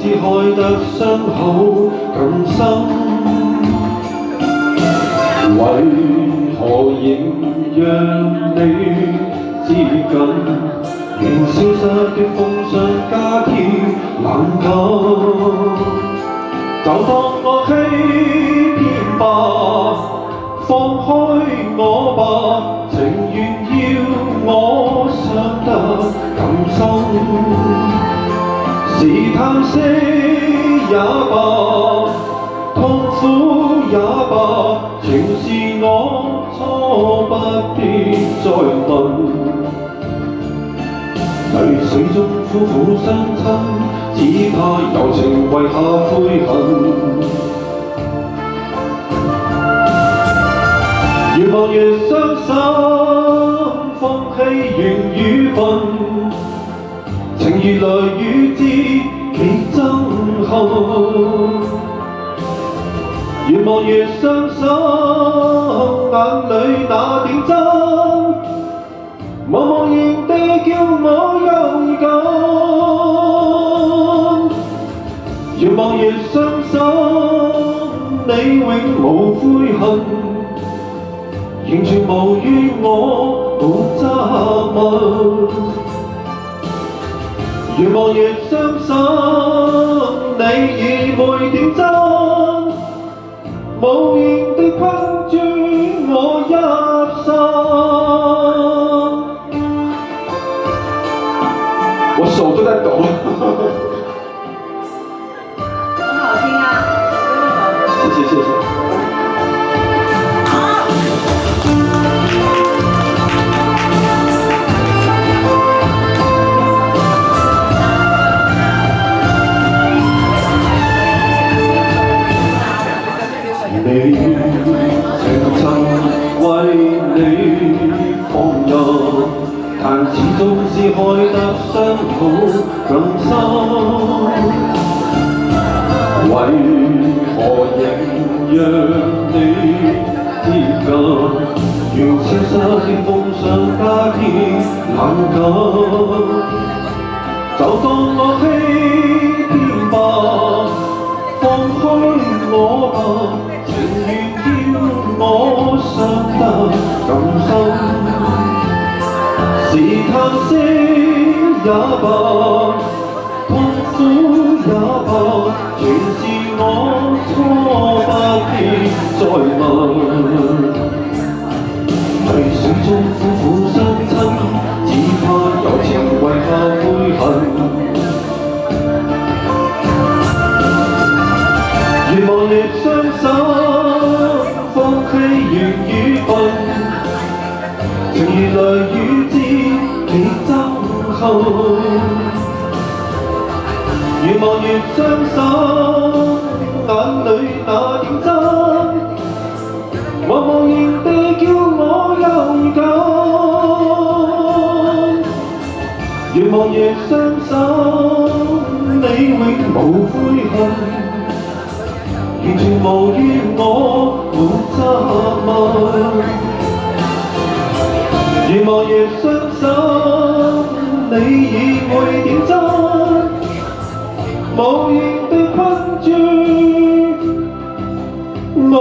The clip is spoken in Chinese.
撕開得傷口更深。為何仍讓你接近？願消失的風霜加添冷感。就當我欺騙吧，放開我吧，情願要我傷得更深。是嘆息也罷，痛苦也罷，全是我錯，不必再問。淚水中苦苦相親，只怕柔情遺下悔恨。越望越傷心，放棄緣與份，情如來雨至極憎恨。越望越傷心，眼裏那點真，茫茫然地叫我憂緊。越望越傷心，你永無悔恨，完全無怨我無責問。越望越傷心，你已沒點真，無言地困住我入心。我手都在抖。很好听啊，謝謝謝謝。你情曾為你放任，但始終撕開得傷口更深。為何仍讓你接近？願消失的風霜加添冷感。就當我欺騙吧，放開我吧，情願叫我傷得更深。是嘆息也罷，痛苦也罷，全是我錯，不必再問。淚水中苦苦相親，只怕柔情遺下悔恨。越望越傷心，放棄緣與份，情如來雨至極憎恨。越望越傷心，眼裏那點真，茫茫然地叫我憂緊。越望越傷心，你永無悔恨，完全無怨我無責問。越望越傷心，你已沒點真，無言地困住我。